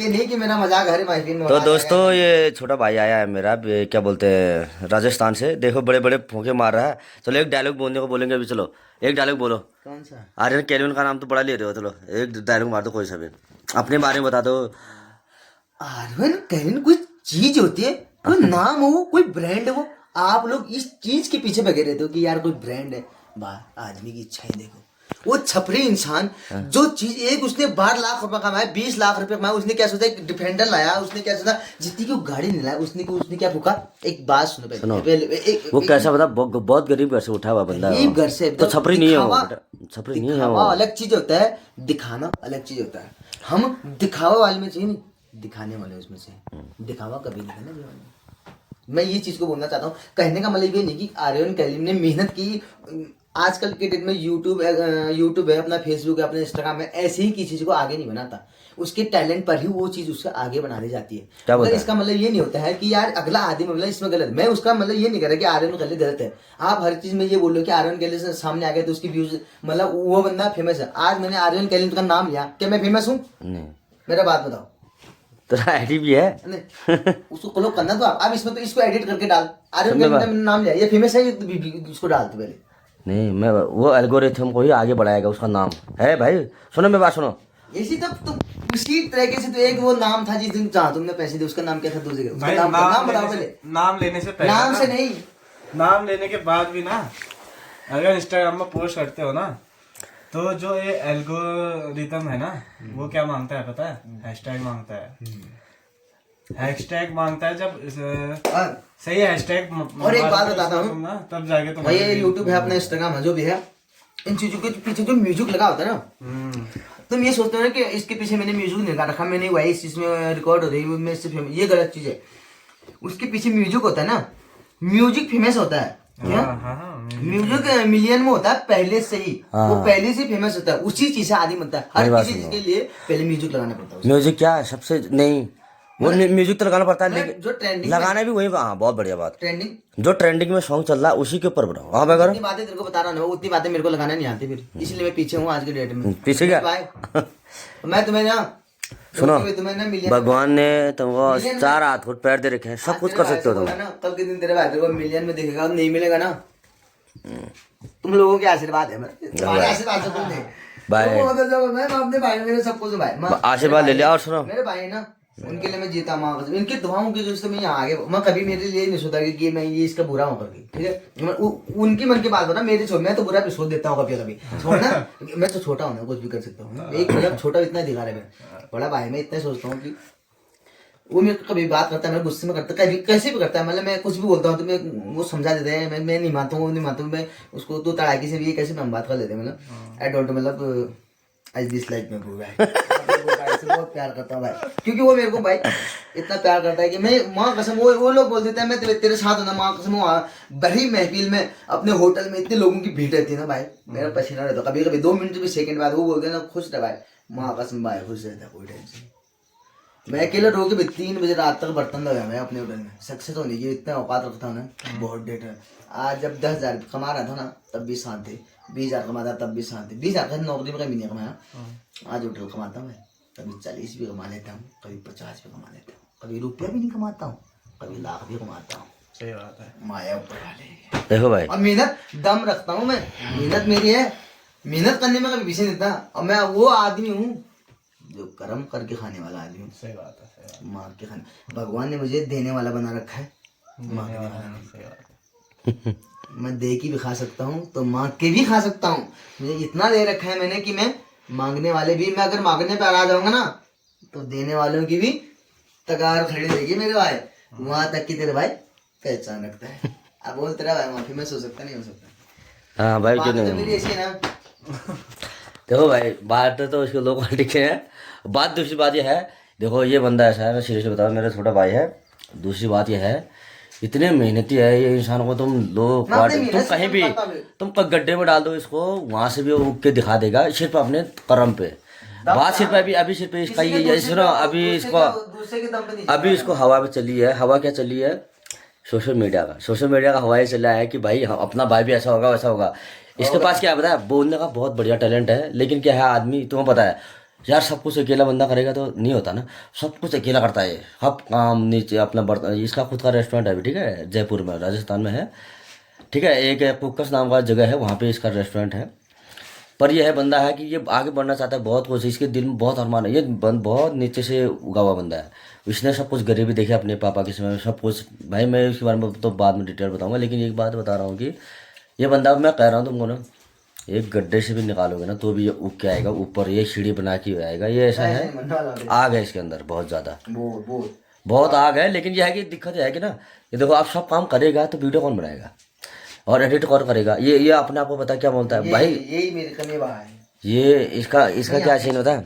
ये नहीं कि मेरा मजाक हर महफिल में तो उड़ाया दोस्तों जाएगा। ये छोटा भाई आया है मेरा, क्या बोलते हैं, राजस्थान से। देखो बड़े बड़े फूंके मार रहा है। चलो एक डायलॉग बोलने को बोलेंगे अभी। चलो एक डायलॉग बोलो। कौन सा? आर्यन कैलविन का नाम तो बड़ा ले रहे हो। चलो एक डायलॉग मार दो कोई सा भी, अपने बारे में बता दो। आर्यन कैलिन कोई चीज होती है, कोई नाम हो, कोई ब्रांड हो। आप लोग इस चीज के पीछे भगे रहते हो कि यार कोई ब्रांड है। बाहर आदमी की इच्छाएं देखो। वो छपरी इंसान जो चीज एक उसने 12 लाख रुपए कमाया, 20 लाख रुपए कमाया, उसने क्या सोचा एक डिफेंडर लाया, उसने क्या सोचा जितनी की वो गाड़ी नहीं लाया, उसने क्या फूका। एक बात सुनो सुनो, पहले वो कैसा बता, बहुत गरीब घर से उठा हुआ बंदा है गरीब वो। घर से तो छपरी नहीं है वो दिखावा, बेटा, छपरी नहीं है दिखावा वो। अलग चीज होता है, दिखाना अलग चीज होता है। हम दिखावा वाले में से नहीं, दिखाने वाले उसमें से। दिखावा कभी नहीं करना जीवन में। मैं ये चीज को बोलना चाहता हूँ। कहने का मतलब ये नहीं कि आर्यन कैलिन ने मेहनत की। आजकल के डेट में यूट्यूब है, अपना फेसबुक है, अपना इंस्टाग्राम है, ऐसे ही किसी चीज को आगे नहीं बनाता। उसके टैलेंट पर ही वो चीज उससे आगे बना दी जाती है। क्या मगर बोलता है? इसका मतलब ये नहीं होता है कि यार अगला आदमी मतलब इसमें गलत। मैं उसका मतलब ये नहीं कर रहा कि आर्यन कैलिन गलत है। आप हर चीज में ये बोलो कि आर्यन कैलिन से सामने आ गया तो उसकी व्यूज, मतलब वो बंदा फेमस है। आज मैंने आर्यन कैलिन का नाम लिया, क्या मैं फेमस हूँ? नहीं, मेरा बात बताओ। तेरा आईडी भी है। नहीं, उसको क्लोक करना तो आप इसमें तो इसको एडिट करके डाल। आर्यन सुनने कैलिन बा- का नाम लिया, ये फेमस है, इसको डालते पहले। नहीं, मैं वो एल्गोरिथम को ही आगे बढ़ाएगा, उसका नाम है भाई। सुनो मेरी बात सुनो। इसी तो तुम उसी तरीके से तो एक वो नाम था जिस दिन जहाँ तुमने पैसे दिए, उसका नाम क्या था दूसरे का? उसका भाई नाम नाम बताओ लेने पहले। से, नाम लेने से पहले नाम ना, से नहीं, नाम लेने के बाद भी ना, अगर इंस्टाग्राम में पोस्ट करते हो ना, तो जो ये एल्गोरिथम है ना, वो क्या मांगता है पता है? हैशटैग मांगता है। हैशटैग मांगता है। जब और सही हैशटैग और एक बात बताता हूँ ना, तब जाके तुम। भाई, ये यूट्यूब है, अपना इंस्टाग्राम है, जो भी है, इन चीजों के पीछे जो म्यूजिक लगा होता है ना, तुम ये सोचते हो ना कि इसके पीछे मैंने म्यूजिक नहीं लगा रखा, मैंने वही इसमें रिकॉर्ड हो रही है, मैं सिर्फ ये गलत चीज है। उसके पीछे म्यूजिक होता है ना, म्यूजिक फेमस होता है। क्या म्यूजिक मिलियन में होता है पहले से ही। वो पहले से फेमस होता है, उसी चीज से आदमी बनता है। हर किसी चीज के लिए पहले म्यूजिक लगाना पड़ता है। म्यूजिक क्या है सबसे, नहीं वो म्यूजिक तो लगाना पड़ता है, लेकिन जो ट्रेंडिंग लगाना भी वही। हाँ बहुत बढ़िया बात। ट्रेंडिंग जो ट्रेंडिंग में सॉन्ग चल रहा है उसी के ऊपर बनाओ। हाँ भाई उतनी बातें तेरे को बता रहा हूँ, उतनी बातें मेरे को लगाना नहीं आती, फिर इसलिए मैं पीछे हूँ आज के डेट में। पीछे क्या? भाई मैं तुम्हें ना, सुनो, तुम्हें ना मिलियन, भगवान ने तुमको मिलियन में- 4 हाथ फुट पैर दे रखे हैं, सब कुछ कर सकते हो तुम। ना कल के दिन तेरे भाई तेरे को मिलियन में दिखेगा, और नहीं मिलेगा ना, तुम लोगों के आशीर्वाद है। तुम्हारे आशीर्वाद से तुम नहीं भाई। मैं अपने भाई मेरे सब कुछ भाई आशीर्वाद ले लिया। और सुनो, मेरे भाई ना, उनके लिए मैं जीता माँ कसम, इनके दुआओं की वजह से मैं यहाँ आगे। मैं कभी मेरे लिए नहीं सोचा कि मैं ये इसका बुरा हूँ करके, ठीक है। उनकी मन की बात बता, मेरे छोड़, मैं तो बुरा भी सोच देता हूँ कभी कभी, छोड़ना। मैं तो छोटा हूँ ना, कुछ भी कर सकता हूँ। एक मतलब छोटा इतना दिखा रहे मैं, बड़ा भाई मैं इतना सोचता हूँ कि वो मेरे को कभी बात करता है, मैं गुस्से में करता, कभी कैसे भी करता है, मतलब मैं कुछ भी बोलता हूँ तो मैं वो समझा देते हैं। मैं नहीं मानता हूँ, नहीं मानता हूँ मैं उसको, तो तड़ाकी से भी कैसे हम बात कर लेते हैं। मतलब आई डोंट, मतलब आई डिसलाइक में बहुत प्यार करता हूँ भाई, क्योंकि वो मेरे को भाई इतना प्यार करता है कि मैं माँ कसम, वो लोग बोल देते हैं मैं तेरे साथ हूँ ना, माँ कसम। बड़ी महफिल में अपने होटल में इतने लोगों की भीड़ रहती है ना भाई, मेरा पसीना रहता। कभी कभी 2 मिनट भी सेकंड बाद वो बोलते हैं ना, खुश रहे भाई, माँ कसम भाई खुश रहता है, कोई टेंशन। मैं अकेले रो के 3 बजे रात तक बर्तन लगाया मैं अपने होटल में, सक्सेस होने की इतना औकात रखता हूँ ना, बहुत डेट है। आज जब 10,000 कमा रहा था ना, तब भी शांत थे। 20,000 कमाता तब भी शांत थे। 20,000 का नौकरी में कभी नहीं कमाया। आज होटल कमाता हूँ मैं, कभी 40 भी कमा लेता हूँ, कभी 50 भी कमा लेता हूँ, कभी रुपया भी नहीं कमाता हूँ, कभी लाख भी कमाता हूँ। सही बात है। माया ऊपर वाले। देखो भाई, और मेहनत दम रखता हूँ मैं, मेहनत मेरी है, मेहनत करने में कभी पीछे नहीं था। और मैं वो आदमी हूँ जो कर्म करके खाने वाला आदमी हूँ। सही बात है। सही बात है। मांग के खाने, भगवान ने मुझे देने वाला बना रखा है, मांगने वाला नहीं। सही बात है। मैं दे के भी खा सकता हूँ तो मांग के भी खा सकता हूँ। मुझे इतना दे रखा है मैंने कि मैं मांगने वाले भी, मैं अगर मांगने पे आ जाऊंगा ना तो देने वालों की भी तगार खड़ी रहेगी मेरे भाई। वहां तक कि तेरे भाई पहचान रखता है। अब बोल तेरा भाई माफी में सो सकता नहीं हो सकता। हाँ भाई क्यों बात तो नहीं। मेरी ऐसी है ना। देखो भाई, बात तो इसके लो क्वालिटी के है। बात दूसरी बात ये है, देखो ये बंदा ऐसा है, मैं सीरियसली बता रहा हूँ, मेरा छोटा भाई है। दूसरी बात ये है, इतने मेहनती है ये इंसान को, तुम लो तुम कहीं भी, तुम गड्ढे में डाल दो इसको, वहां से भी वो उग के दिखा देगा, सिर्फ अपने कर्म पे। बात सिर्फ अभी सिर्फ इसका ही है। सुनो, अभी इसको हवा पे चली है। हवा क्या चली है? सोशल मीडिया का हवा ही चला है कि भाई अपना भाई भी ऐसा होगा वैसा होगा। इसके पास क्या है पता है, बोलने का बहुत बढ़िया टैलेंट है, लेकिन क्या है आदमी, तुम्हें पता है यार सब कुछ अकेला बंदा करेगा तो नहीं होता ना, सब कुछ अकेला करता है, सब काम नीचे अपना बर्तन, इसका खुद का रेस्टोरेंट है अभी, ठीक है, जयपुर में, राजस्थान में है, ठीक है, एक कुक्कस नाम का जगह है, वहाँ पे इसका रेस्टोरेंट है। पर यह है बंदा है कि ये आगे बढ़ना चाहता है, बहुत कुछ इसके दिल में बहुत अरमान है, ये बहुत नीचे से उगा हुआ बंदा है। इसने सब कुछ गरीबी देखे अपने पापा के समय में, सब कुछ। भाई मैं इसके बारे में तो बाद में डिटेल बताऊंगा, लेकिन एक बात बता रहा हूँ कि ये बंदा, मैं कह रहा हूँ तुमको ना, एक गड्ढे से भी निकालोगे ना तो भी ये उग के आएगा ऊपर, ये सीढ़ी बना के आएगा। ये ऐसा है, आग है इसके अंदर बहुत ज़्यादा, बहुत आग है। लेकिन यह है कि दिक्कत यह है कि ना, ये देखो आप सब काम करेगा तो वीडियो कौन बनाएगा और एडिट कौन करेगा? ये अपने आप को पता क्या बोलता है भाई, यही मेरी कमी है। ये इसका क्या सीन होता है,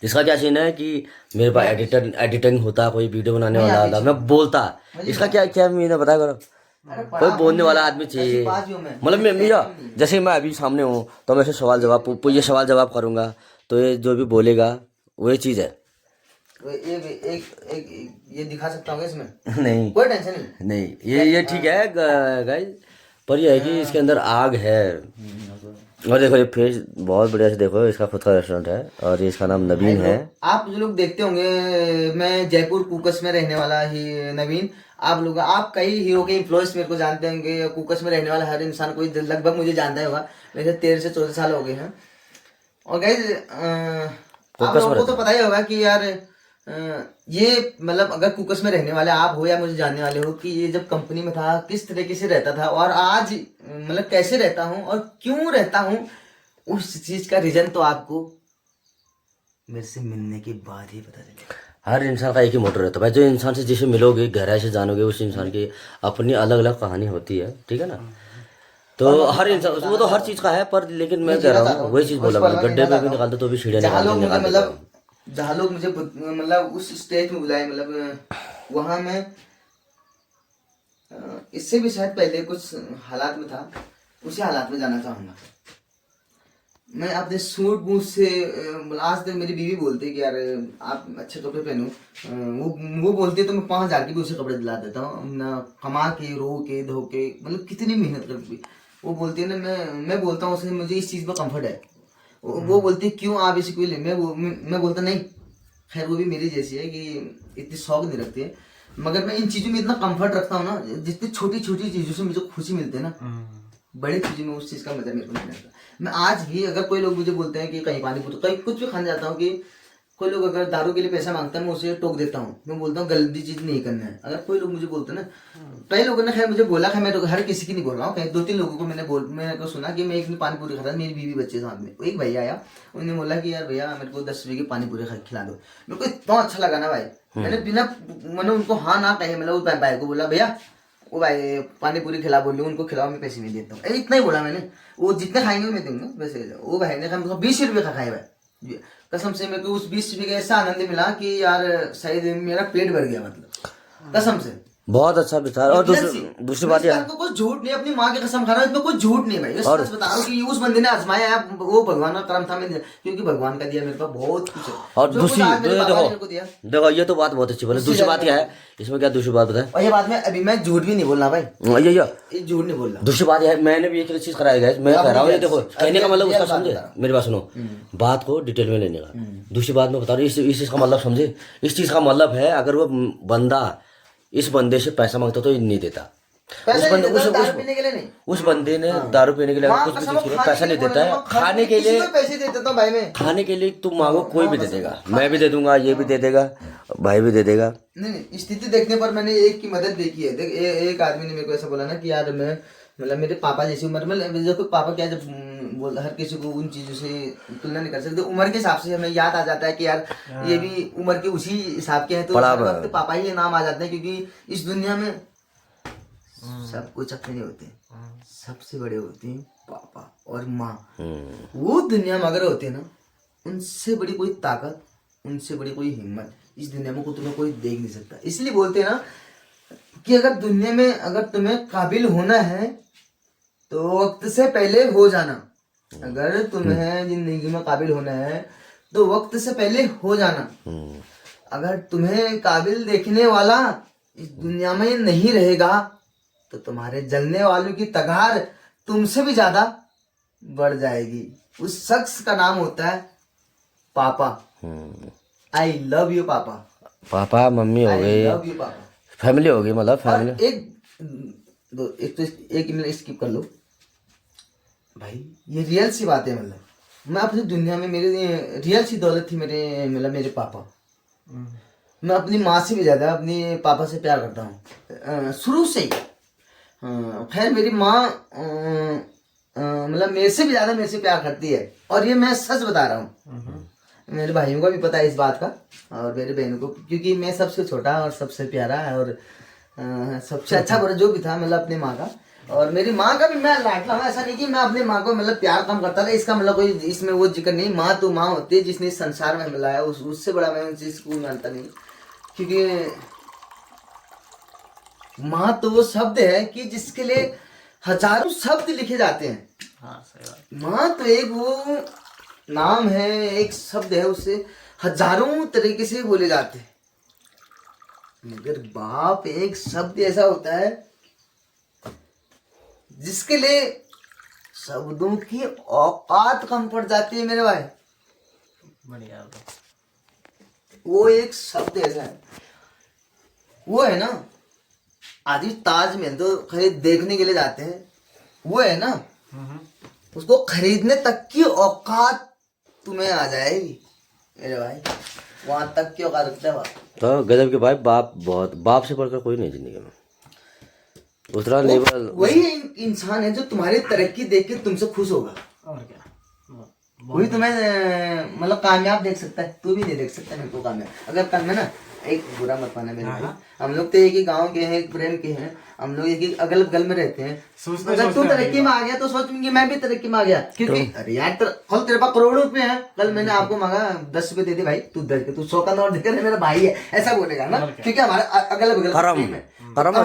इसका क्या सीन है कि मेरे पास एडिटिंग होता, कोई वीडियो बनाने वाला आता, मैं बोलता, इसका क्या क्या मीन बता करो, कोई बोलने वाला आदमी चाहिए। मतलब मैं जैसे मैं अभी सामने हूँ तो मैं ऐसे सवाल जवाब, ये सवाल जवाब करूँगा तो ये जो भी बोलेगा वही चीज़ है। एक ये दिखा सकता हूँ इसमें? नहीं कोई टेंशन नहीं, ये ठीक है गाइस, पर ये है कि इसके अंदर आग है। और देखो ये फेस बहुत बढ़िया से देखो, इसका खुद का रेस्टोरेंट है और इसका नाम नवीन है। आप जो लोग देखते होंगे, मैं जयपुर कुकस में रहने वाला ही नवीन, आप कई हीरो के इन्फ्लुएंस मेरे को जानते होंगे। कुकस में रहने वाला हर इंसान कोई लगभग मुझे जानता होगा, मेरे 13 से 14 साल हो गए हैं। और गाइस आप लोगों को तो पता ही होगा कि यार ये मतलब अगर कुकस में रहने वाले आप हो या मुझे जानने वाले हो कि ये जब कंपनी में था किस तरीके से रहता था और आज मतलब कैसे रहता हूँ और क्यों रहता हूँ, उस चीज का रीजन तो आपको मेरे से मिलने के बाद ही पता चलेगा। हर इंसान का एक ही मोटर रहता है भाई, जो इंसान से जिसे मिलोगे गहराई से जानोगे उस इंसान की अपनी अलग अलग कहानी होती है, ठीक है ना। तो हर इंसान वो तो हर चीज का है, पर लेकिन मैं कह रहा हूँ वही चीज बोला मैंने, गड्ढे पे भी निकालते तो भी सीढ़ियाँ निकालते। जहाँ लोग मुझे मतलब उस स्टेज में बुलाए, मतलब वहां मैं इससे भी शायद पहले कुछ हालात में था, उसी हालात में जाना चाहूंगा। मैं अपने सूट बूट से आज तक मेरी बीवी बोलती है कि यार आप अच्छे कपड़े पहनो, वो बोलती है तो मैं 5,000 के भी उसे कपड़े दिला देता हूँ ना, कमा के रो के धो के, मतलब कितनी मेहनत करके। वो बोलती है ना, मैं बोलता हूँ उसे मुझे इस चीज़ में कम्फर्ट है। वो बोलती है क्यों आप इसे कोई ले, मैं बोलता नहीं, खैर वो भी मेरी जैसी है कि इतनी शौक नहीं रखती है, मगर मैं इन चीज़ों में इतना कंफर्ट रखता हूँ ना, जितनी छोटी छोटी चीज़ों से मुझे खुशी मिलती है ना, बड़ी चीज़ों में उस चीज़ का मजा मेरे को नहीं लगता। मैं आज भी अगर कोई लोग मुझे बोलते हैं कि कहीं पानी पूरी कहीं कुछ भी खाने जाता हूँ, कि कोई लोग अगर दारू के लिए पैसा मांगता है मैं उसे टोक देता हूँ, मैं बोलता हूँ गलती चीज़ नहीं करना है। अगर कोई लोग मुझे बोलते हैं ना, कई लोगों ने खैर मुझे बोला, खैर मैं हर किसी की नहीं बोल रहा हूँ, कहीं 2-3 लोगों को मैंने को सुना कि मैं एक दिन पानी पूरी खाता, मेरी बीवी बच्चे साथ में, एक भैया आया, उन्होंने बोला कि यार भैया मेरे को 10 रुपये की पानी पूरी खिला दो। मेरे को इतना अच्छा लगा ना भाई, मैंने उनको हाँ ना कहे, मतलब उस भाई को बोला भैया वो भाई पानी पूरी खिला, बोल उनको खिलाओ, मैं पैसे नहीं देता हूँ, इतना ही बोला मैंने। वो जितने खाएंगे मैं दूंगा वैसे। वो भाई ने कहा 20 रुपये का खाए भाई, कसम से मेरे को उस 20 रुपये का ऐसा आनंद मिला कि यार सही मेरा पेट भर गया, मतलब कसम से बहुत अच्छा विचार। और दूसरी बात है, कुछ झूठ नहीं, अपनी माँ की कसम खा रहा हूँ, इसमें कुछ झूठ नहीं भाई, और सच बता रहा हूँ कि उस बंदे ने आजमाया है, वो भगवान का करम था, मैं क्योंकि भगवान का दिया मेरे पास बहुत कुछ है। और दूसरी देखो ये तो बात बहुत अच्छी बोले। दूसरी बात क्या है इसमें, क्या दूसरी बात बताए, और ये बात में अभी मैं झूठ भी नहीं बोलना भाई, ये झूठ नहीं बोलना। दूसरी बात है, मैंने भी एक चीज कराई है, मैं कह रहा हूँ, ये देखो कहने का मतलब उसका समझे, मेरी बात सुनो, बात को डिटेल में लेने का। दूसरी बात मैं बता रहा हूँ, इस चीज का मतलब समझे, इस चीज का मतलब है अगर वो बंदा इस बंदे से पैसा मांगता तो नहीं देता, उस बंदे ने दारू पीने के लिए कुछ भी चीज के लिए पैसा नहीं देता है, खाने के लिए पैसे दे देता हूं भाई मैं, खाने के लिए तुम मांगो कोई भी दे देगा, मैं भी दे दूंगा, ये भी दे देगा, भाई भी दे देगा। नहीं स्थिति देखने पर मैंने एक की मदद देखी है। देख एक आदमी ने मेरे को ऐसा बोला ना कि यार मैं मतलब मेरे पापा जैसी उम्र में, देखो पापा क्या, जब हर किसी को उन चीजों से तुलना नहीं कर सकते, उम्र के हिसाब से हमें याद आ जाता है कि यार ये भी उम्र के उसी हिसाब के हैं, तो हर वक्त पापा ही नाम आ जाते हैं, क्योंकि इस दुनिया में सब कुछ अपने नहीं होते, सबसे बड़े होते हैं पापा और माँ। वो दुनिया में अगर होते हैं ना, उनसे बड़ी कोई ताकत, उनसे बड़ी कोई हिम्मत इस दुनिया में तुम्हें कोई देख नहीं सकता। इसलिए बोलते हैं ना कि अगर दुनिया में अगर तुम्हें काबिल होना है तो वक्त से पहले हो जाना, अगर तुम्हें जिंदगी में काबिल होना है तो वक्त से पहले हो जाना। अगर तुम्हें काबिल देखने वाला इस दुनिया में नहीं रहेगा तो तुम्हारे जलने वालों की तगार तुमसे भी ज्यादा बढ़ जाएगी। उस शख्स का नाम होता है पापा, आई लव यू पापा, पापा मम्मी हो आई गए, लव यू पापा। फैमिली हो गई, मतलब और फैमिली। एक ईमेल स्किप कर लो भाई, ये रियल सी बात है। मतलब मैं अपनी दुनिया में मेरी रियल सी दौलत थी मेरे पापा। मैं अपनी माँ से भी ज्यादा अपने पापा से प्यार करता हूँ शुरू से ही। खैर मेरी माँ मतलब मेरे से भी ज्यादा मेरे से प्यार करती है, और ये मैं सच बता रहा हूँ। मेरे भाइयों को भी पता है इस बात का, और मेरे बहनों को, क्योंकि मैं सबसे छोटा और सबसे प्यारा और सबसे अच्छा बुरा जो भी था मतलब अपनी माँ का। और मेरी माँ का भी मैं लाडला हूँ। ऐसा नहीं कि मैं अपनी माँ को मतलब प्यार कम करता था, इसका मतलब कोई इसमें वो जिक्र नहीं। माँ तो माँ होती है जिसने इस संसार में मिलाया, उससे बड़ा मैं उस चीज को मानता नहीं। क्योंकि माँ तो वो शब्द है कि जिसके लिए हजारों शब्द लिखे जाते हैं। हाँ सही बात। माँ तो एक वो नाम है, एक शब्द है, उससे हजारों तरीके से बोले जाते हैं। मगर बाप एक शब्द ऐसा होता है जिसके लिए शब्दों की औकात कम पड़ जाती है मेरे भाई। बढ़िया। वो एक शब्द ऐसा है, वो है ना, आदमी ताजमहल तो खरीद देखने के लिए जाते हैं, वो है ना, उसको खरीदने तक की औकात तुम्हें आ जाएगी मेरे भाई। वहां तक की औकात रखता है बाप। तो गजब के भाई, बाप से बढ़कर कोई नहीं जिंदगी में, उतना लेवल। वही इंसान है जो तुम्हारी तरक्की देख के तुमसे खुश होगा। और क्या। वही तुम्हें मतलब कामयाब देख सकता है। तू भी नहीं देख सकता मेरे को कामयाब। अगर कल में ना, एक बुरा मत माना मेरे भाई, हम लोग तो एक ही गांव के हैं, एक प्रेम के हैं, हम लोग एक ही अगल बगल में रहते हैं। अगर तू तरक्की में आ गया तो सोचूंगी मैं भी तरक्की में आ गया। क्योंकि अरे यार कल तेरे पास करोड़ों रुपए हैं, कल मैंने आपको मांगा 10 रुपए दे दे भाई, तू 10 तू 100 का नोट देकर मेरा भाई है, ऐसा बोलेगा ना। क्योंकि हमारा अगल बगल हमारा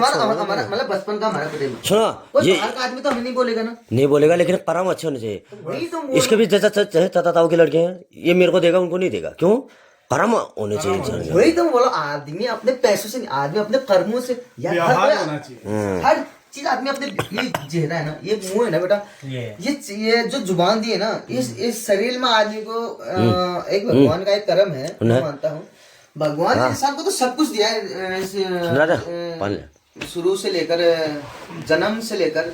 मतलब बचपन का हमारा प्रेम है। सुनो, ये बाहर का आदमी तो हमें नहीं बोलेगा ना। नहीं बोलेगा, लेकिन कर्म अच्छे होने चाहिए। वही तो इसके भी जैसे ताऊ के लड़के हैं, ये मेरे को देगा उनको नहीं देगा, क्यों? कर्म होने चाहिए इंसान के। वही तो बोलो, आदमी अपने पैसों से नहीं, आदमी अपने कर्मों से यार होना चाहिए। हर चीज आदमी अपने, ये चेहरा है ना, ये मुंह है ना बेटा, ये जो जुबान दी है ना, इस शरीर में आदमी को एक भगवान का एक कर्म है, मैं मानता हूँ। भगवान ने इंसान को तो सब कुछ दिया है, शुरू से लेकर जन्म से लेकर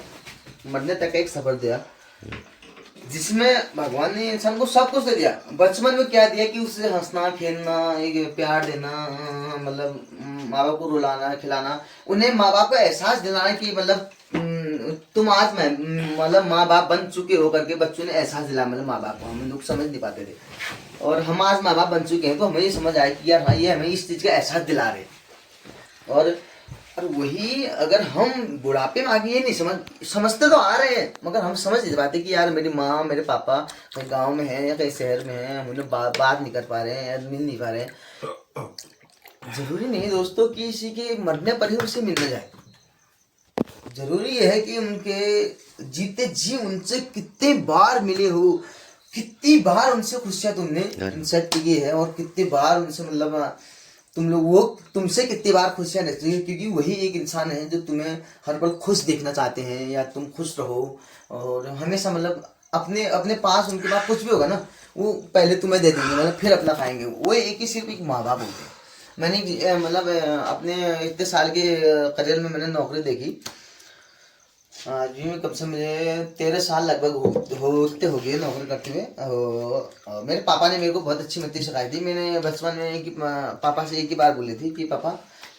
मरने तक एक सफर दिया, जिसमें भगवान ने इंसान को सब कुछ दे दिया। बचपन में क्या दिया कि उसे हंसना खेलना, एक प्यार देना, मतलब माँ बाप को रुलाना खिलाना, उन्हें माँ बाप को एहसास दिलाना कि मतलब तुम आज मतलब माँ बाप बन चुके हो करके बच्चों ने एहसास दिलाया। मतलब माँ बाप को हम लोग समझ नहीं पाते थे, और हम आज माँ बाप बन चुके हैं तो हमें ये समझ आया कि यार हाँ ये हमें इस चीज का एहसास दिला रहे। और वही अगर हम बुढ़ापे में आगे ये नहीं समझते तो आ रहे हैं, मगर हम समझ नहीं पाते कि यार मेरी माँ मेरे पापा कहीं गांव में है या कहीं शहर में है, हम उन्हें बात नहीं कर पा रहे हैं या मिल नहीं पा रहे हैं। जरूरी नहीं दोस्तों कि किसी के मरने पर ही उससे मिलने जाए। जरूरी ये है कि उनके जीते जी उनसे कितने बार मिले हो, कितनी बार उनसे खुशियां तुमने इंसर्ट की है, और कितनी बार उनसे मतलब तुम लोग वो तुमसे कितनी बार खुशियां रहती है। क्योंकि वही एक इंसान है जो तुम्हें हर पल खुश देखना चाहते हैं, या तुम खुश रहो, और हमेशा मतलब अपने अपने पास उनके पास कुछ भी होगा ना, वो पहले तुम्हें दे देंगे, मतलब फिर अपना खाएंगे। वो एक ही सिर्फ एक माँ बाप होते हैं। मैंने मतलब अपने इतने साल के करियर में मैंने नौकरी देखी, जी मैं कब से मुझे 13 साल लगभग होते हो गए नौकरी करते हुए। मेरे पापा ने मेरे को बहुत अच्छी नीति सिखाई थी। मैंने बचपन में पापा से एक ही बार बोली थी कि पापा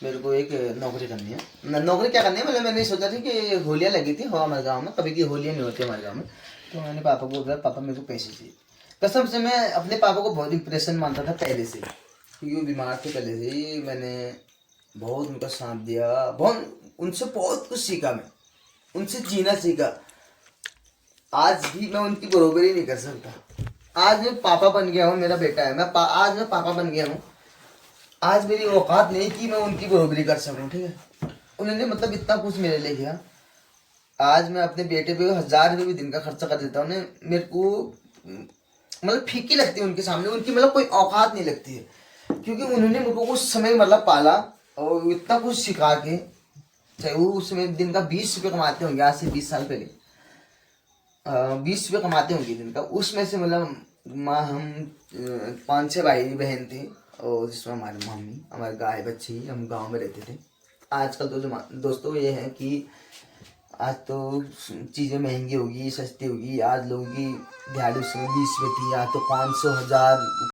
मेरे को एक नौकरी करनी है। नौकरी क्या करनी है, मतलब मैंने सोचा था कि होलियाँ लगी थी हमारे गाँव में, कभी की होलियाँ नहीं होती हमारे गाँव में, तो मैंने पापा को बोला पापा मेरे को पैसे चाहिए। कसम से मैं अपने पापा को बहुत इंप्रेशन मानता था पहले से, क्योंकि वो बीमार थे पहले से ही। मैंने बहुत उनका साथ दिया, बहुत उनसे बहुत कुछ सीखा, मैं उनसे जीना सीखा। आज भी मैं उनकी बरोबरी नहीं कर सकता। आज मैं पापा बन गया हूँ, मेरा बेटा है, आज मैं पापा बन गया हूँ। आज मेरी औकात नहीं कि मैं उनकी बरोबरी कर सकूँ, ठीक है। उन्होंने मतलब इतना कुछ मेरे लिए किया। आज मैं अपने बेटे पे 1000 रुपये भी दिन का खर्चा कर देता हूँ। मेरे को मतलब फीकी लगती है उनके सामने, उनकी मतलब कोई औकात नहीं लगती है, क्योंकि उन्होंने मेरे को कुछ समय मतलब पाला और इतना कुछ सिखा के। चाहे वो उसमें दिन का 20 रुपये कमाते होंगे, आज से 20 साल पहले 20 रुपये कमाते होंगे दिन का, उसमें से मतलब माँ हम 5-6 भाई बहन थे और जिसमें हमारी मम्मी, हमारे गाय बच्ची, हम गांव में रहते थे। आजकल तो जो दोस्तों ये है कि आज तो चीज़ें महंगी होगी, सस्ती होगी। आज लोगों की दिहाड़ी उसमें 20 में थी, आज तो 500 1000